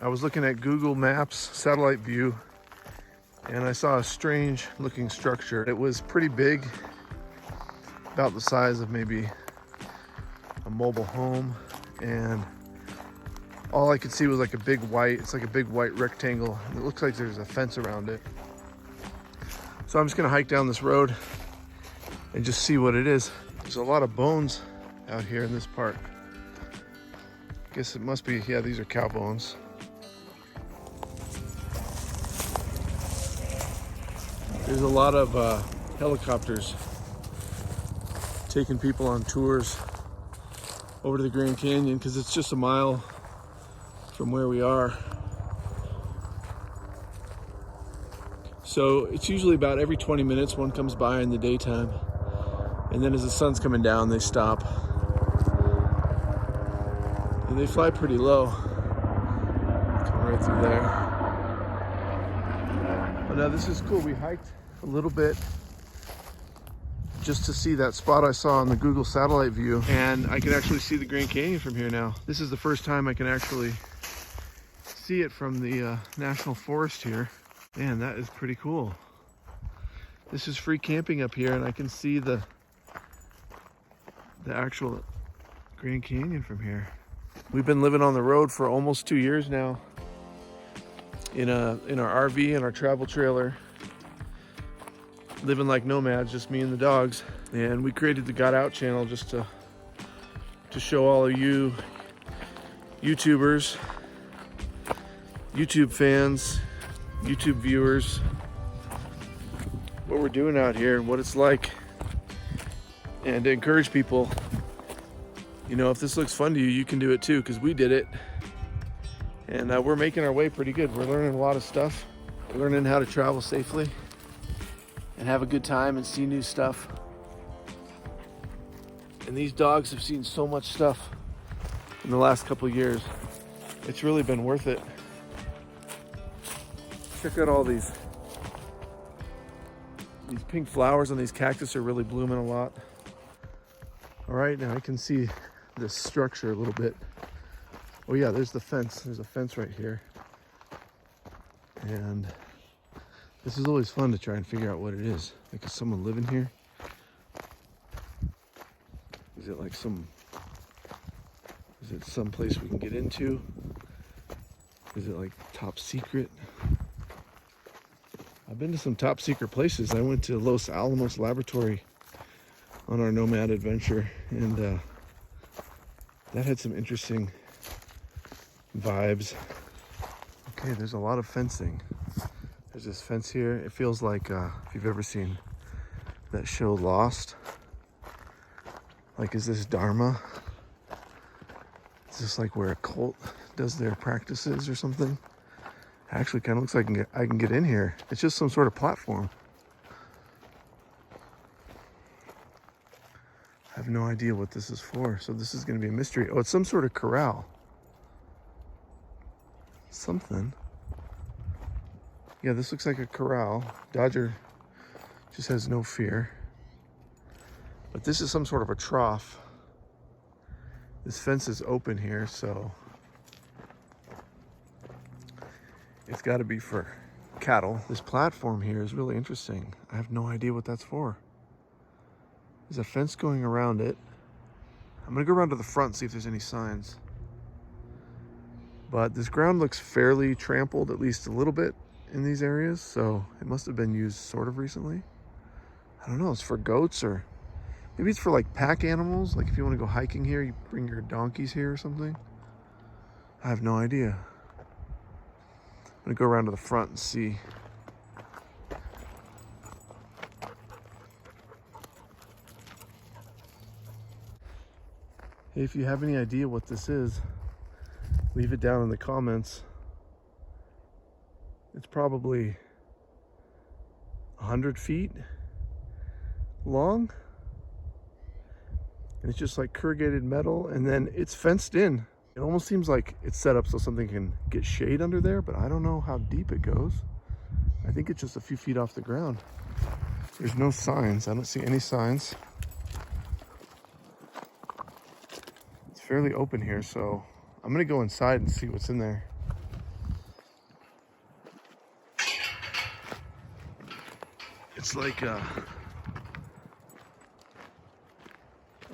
I was looking at Google Maps satellite view and I saw a strange looking structure. It was pretty big, about the size of maybe a mobile home, and all I could see was like a big white, it's like a big white rectangle. And it looks like there's a fence around it. So I'm just gonna hike down this road and just see what it is. There's a lot of bones out here in this part. I guess it must be, yeah, these are cow bones. There's a lot of helicopters taking people on tours over to the Grand Canyon because it's just a mile from where we are. So it's usually about every 20 minutes one comes by in the daytime. And then as the sun's coming down, they stop. And they fly pretty low. Come right through there. But now this is cool. We hiked a little bit just to see that spot I saw on the Google satellite view. And I can actually see the Grand Canyon from here now. This is the first time I can actually see it from the National Forest here. Man, that is pretty cool. This is free camping up here, and I can see the actual Grand Canyon from here. We've been living on the road for almost 2 years now in our RV and our travel trailer, living like nomads, just me and the dogs. And we created the Got Out channel just to show all of you YouTubers, YouTube fans, YouTube viewers, what we're doing out here and what it's like, and to encourage people, you know, if this looks fun to you, you can do it too, because we did it. And we're making our way pretty good. We're learning a lot of stuff. We're learning how to travel safely and have a good time and see new stuff. And these dogs have seen so much stuff in the last couple of years. It's really been worth it. Check out all these pink flowers on these cactus are really blooming a lot. All right, now I can see this structure a little bit. Oh yeah, there's the fence. There's a fence right here. And this is always fun to try and figure out what it is. Like, is someone living here? Is it like some place we can get into? Is it like top secret? I've been to some top secret places. I went to Los Alamos Laboratory on our Nomad adventure, and that had some interesting vibes. Okay, there's a lot of fencing. There's this fence here. It feels like, if you've ever seen that show Lost, like, is this Dharma? Is this like where a cult does their practices or something? Actually kind of looks like I can get in here. It's just some sort of platform. I have no idea what this is for. So this is going to be a mystery. Oh, it's some sort of corral. Something. Yeah, this looks like a corral. Dodger just has no fear. But this is some sort of a trough. This fence is open here, so it's got to be for cattle. This platform here is really interesting. I have no idea what that's for. There's a fence going around it. I'm gonna go around to the front and see if there's any signs. But this ground looks fairly trampled, at least a little bit in these areas, so it must have been used sort of recently. I don't know, it's for goats, or maybe it's for like pack animals. Like if you want to go hiking here, you bring your donkeys here or something. I have no idea. I'm gonna go around to the front and see. Hey, if you have any idea what this is, leave it down in the comments. It's probably 100 feet long. And it's just like corrugated metal, and then it's fenced in. It almost seems like it's set up so something can get shade under there, but I don't know how deep it goes. I think it's just a few feet off the ground. There's no signs. I don't see any signs. It's fairly open here, so I'm gonna go inside and see what's in there. It's like, oh,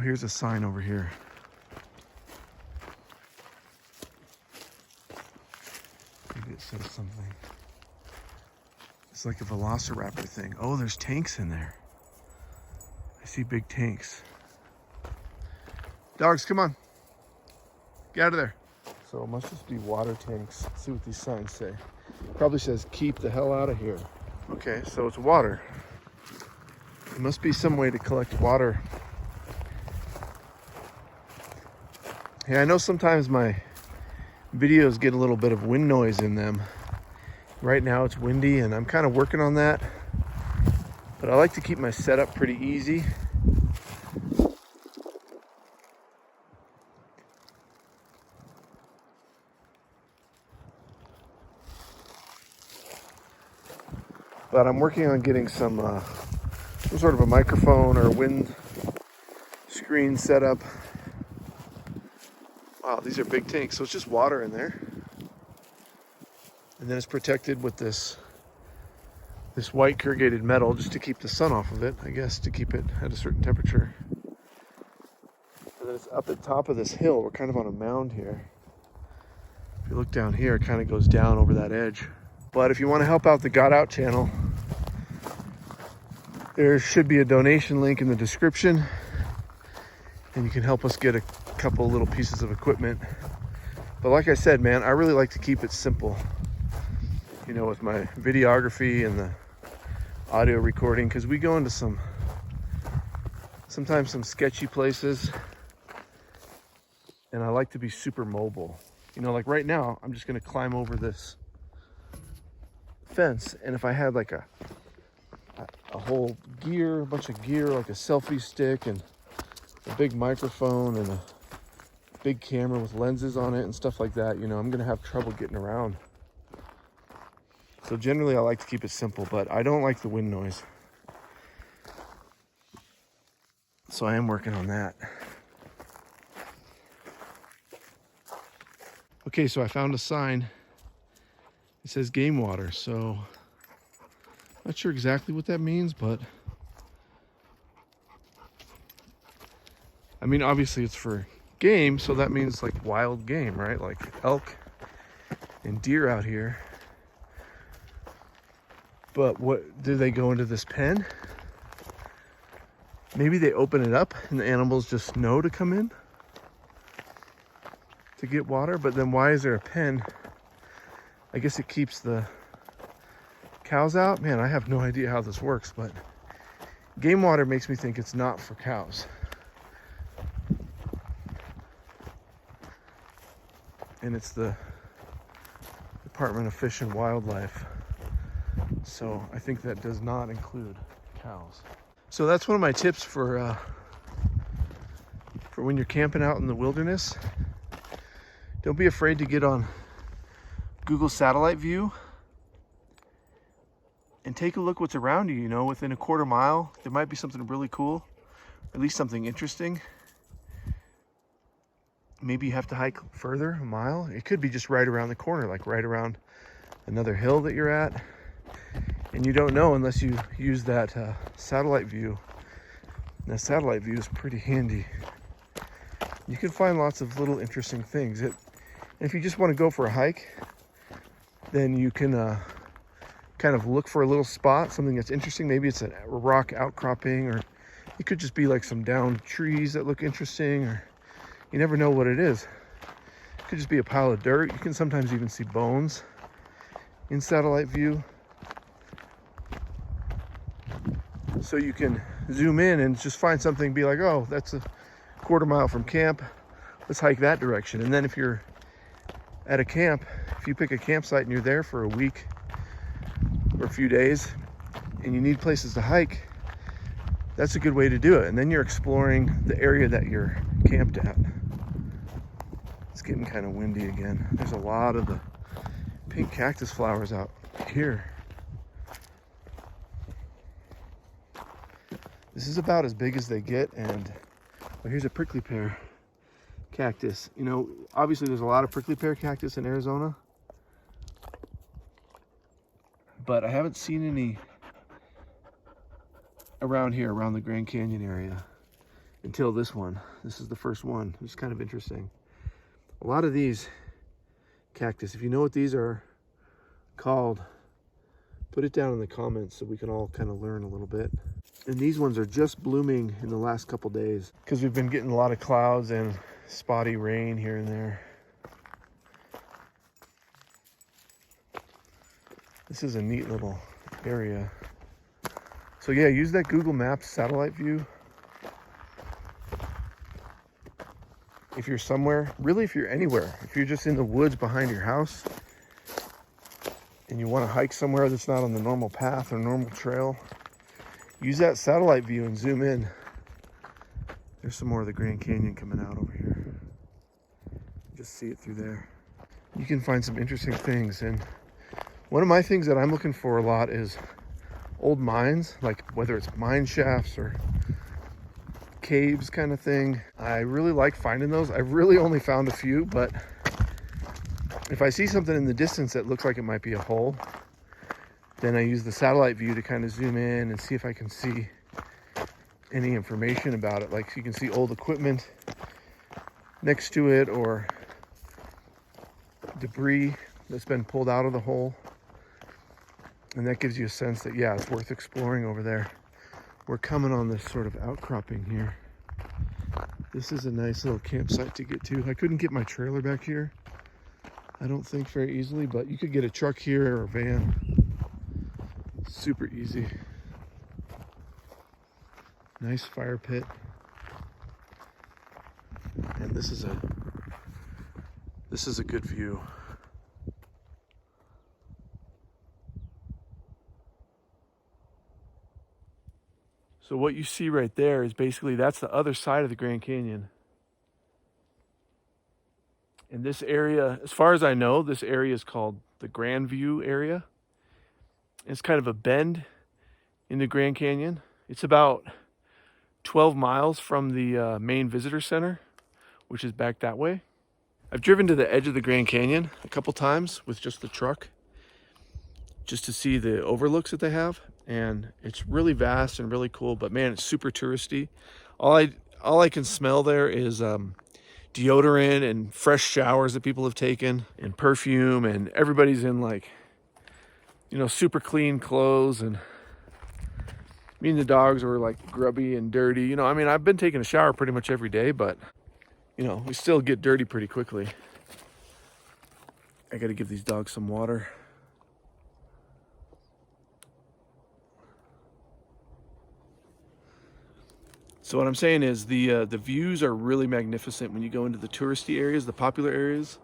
here's a sign over here. Maybe it says something. It's like a velociraptor thing. Oh, there's tanks in there. I see big tanks. Dogs, come on. Get out of there. So it must just be water tanks. Let's see what these signs say. Probably says, keep the hell out of here. Okay, so it's water. There must be some way to collect water. Yeah, I know sometimes my videos get a little bit of wind noise in them. Right now it's windy and I'm kind of working on that. But I like to keep my setup pretty easy. But I'm working on getting some sort of a microphone or wind screen set up. Wow, these are big tanks, so it's just water in there. And then it's protected with this white corrugated metal just to keep the sun off of it, I guess, to keep it at a certain temperature. And then it's up at the top of this hill. We're kind of on a mound here. If you look down here, it kind of goes down over that edge. But if you want to help out the Got Out channel, there should be a donation link in the description. And you can help us get a couple little pieces of equipment. But like I said, man, I really like to keep it simple. You know, with my videography and the audio recording, because we go into sometimes some sketchy places, and I like to be super mobile. You know, like right now, I'm just gonna climb over this fence, and if I had like a whole gear, a bunch of gear, like a selfie stick and a big microphone and a big camera with lenses on it and stuff like that, you know, I'm gonna have trouble getting around. So generally I like to keep it simple, but I don't like the wind noise. So I am working on that. Okay, so I found a sign. It says game water, so not sure exactly what that means, but I mean, obviously it's for game, so that means like wild game, right? Like elk and deer out here. But what, do they go into this pen? Maybe they open it up and the animals just know to come in to get water, but then why is there a pen? I guess it keeps the cows out. Man, I have no idea how this works, but game water makes me think it's not for cows. And it's the Department of Fish and Wildlife. So I think that does not include cows. So that's one of my tips for when you're camping out in the wilderness. Don't be afraid to get on Google satellite view and take a look what's around you. You know, within a quarter mile, there might be something really cool, at least something interesting. Maybe you have to hike further, a mile. It could be just right around the corner, like right around another hill that you're at. And you don't know unless you use that satellite view. And that satellite view is pretty handy. You can find lots of little interesting things. And if you just want to go for a hike, then you can kind of look for a little spot, something that's interesting. Maybe it's a rock outcropping, or it could just be like some downed trees that look interesting, or you never know what it is. It could just be a pile of dirt. You can sometimes even see bones in satellite view. So you can zoom in and just find something, be like, oh, that's a quarter mile from camp. Let's hike that direction. And then if you're at a camp, if you pick a campsite and you're there for a week or a few days and you need places to hike, that's a good way to do it. And then you're exploring the area that you're camped at. It's getting kind of windy again. There's a lot of the pink cactus flowers out here. This is about as big as they get, and well, here's a prickly pear cactus. You know, obviously there's a lot of prickly pear cactus in Arizona, but I haven't seen any around here, around the Grand Canyon area, until this one. This is the first one. It's kind of interesting. A lot of these cactus, if you know what these are called, put it down in the comments so we can all kind of learn a little bit. And these ones are just blooming in the last couple days because we've been getting a lot of clouds and spotty rain here and there. This is a neat little area. So yeah, use that Google Maps satellite view. If you're somewhere, really if you're anywhere, if you're just in the woods behind your house and you want to hike somewhere that's not on the normal path or normal trail, use that satellite view and zoom in. There's some more of the Grand Canyon coming out over here. Just see it through there. You can find some interesting things. And one of my things that I'm looking for a lot is old mines, like whether it's mine shafts or caves kind of thing. I really like finding those. I've really only found a few, but if I see something in the distance that looks like it might be a hole, then I use the satellite view to kind of zoom in and see if I can see any information about it. Like you can see old equipment next to it or debris that's been pulled out of the hole. And that gives you a sense that, yeah, it's worth exploring over there. We're coming on this sort of outcropping here. This is a nice little campsite to get to. I couldn't get my trailer back here, I don't think, very easily, but you could get a truck here or a van. Super easy. Nice fire pit. And this is a good view. So what you see right there is basically, that's the other side of the Grand Canyon. And this area, as far as I know, this area is called the Grand View area. It's kind of a bend in the Grand Canyon. It's about 12 miles from the main visitor center, which is back that way. I've driven to the edge of the Grand Canyon a couple times with just the truck, just to see the overlooks that they have. And it's really vast and really cool, but man, it's super touristy. All I can smell there is deodorant and fresh showers that people have taken and perfume, and everybody's in like, you know, super clean clothes, and me and the dogs were like grubby and dirty. You know, I mean, I've been taking a shower pretty much every day, but you know, we still get dirty pretty quickly. I got to give these dogs some water. So what I'm saying is the views are really magnificent when you go into the touristy areas, the popular areas.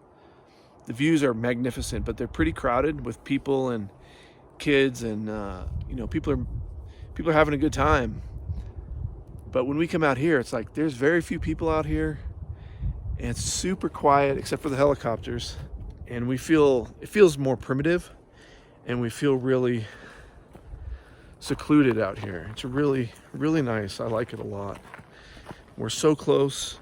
The views are magnificent, but they're pretty crowded with people and kids, and you know, people are having a good time. But when we come out here, it's like there's very few people out here, and it's super quiet except for the helicopters. And it feels more primitive, and we feel really secluded out here. It's really, really nice. I like it a lot. We're so close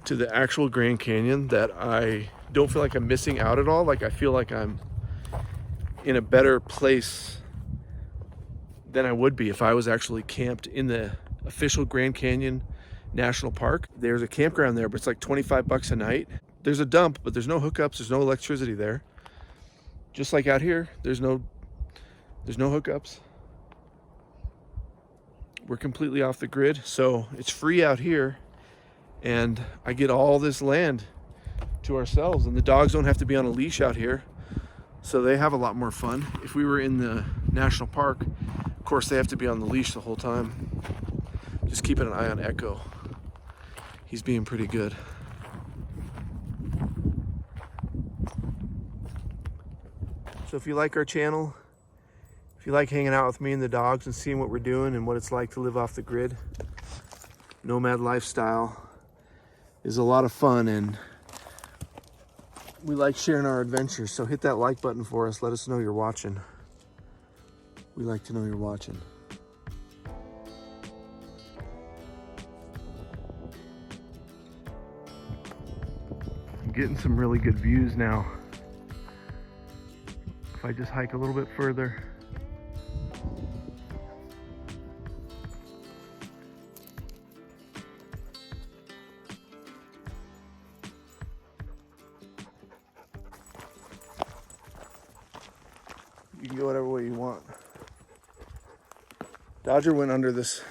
to the actual Grand Canyon that I don't feel like I'm missing out at all. Like, I feel like I'm in a better place than I would be if I was actually camped in the official Grand Canyon National Park. There's a campground there, but it's like $25 a night. There's a dump, but there's no hookups, there's no electricity there. Just like out here, there's no hookups. We're completely off the grid, so it's free out here, and I get all this land to ourselves, and the dogs don't have to be on a leash out here, so they have a lot more fun. If we were in the national park, of course they have to be on the leash the whole time. Just keeping an eye on Echo. He's being pretty good. So if you like our channel, if you like hanging out with me and the dogs and seeing what we're doing and what it's like to live off the grid, nomad lifestyle is a lot of fun, and we like sharing our adventures. So hit that like button for us. Let us know you're watching. We like to know you're watching. I'm getting some really good views now. If I just hike a little bit further. You can go whatever way you want. Dodger went under this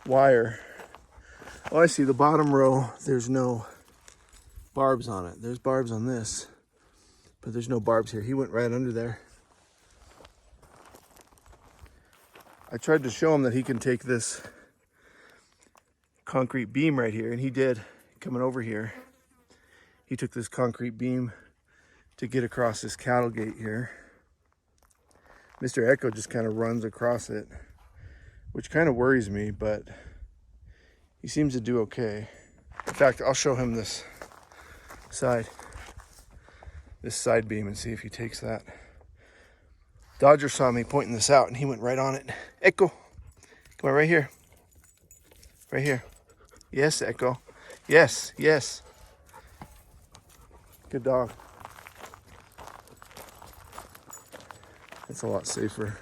wire. Oh, I see the bottom row. There's no barbs on it. There's barbs on this, but there's no barbs here. He went right under there. I tried to show him that he can take this concrete beam right here, and he did. Coming over here, he took this concrete beam to get across this cattle gate here. Mr. Echo just kind of runs across it, which kind of worries me, but he seems to do okay. In fact, I'll show him this side beam and see if he takes that. Dodger saw me pointing this out and he went right on it. Echo, come on, right here. Right here. Yes, Echo. Yes, yes. Good dog. That's a lot safer.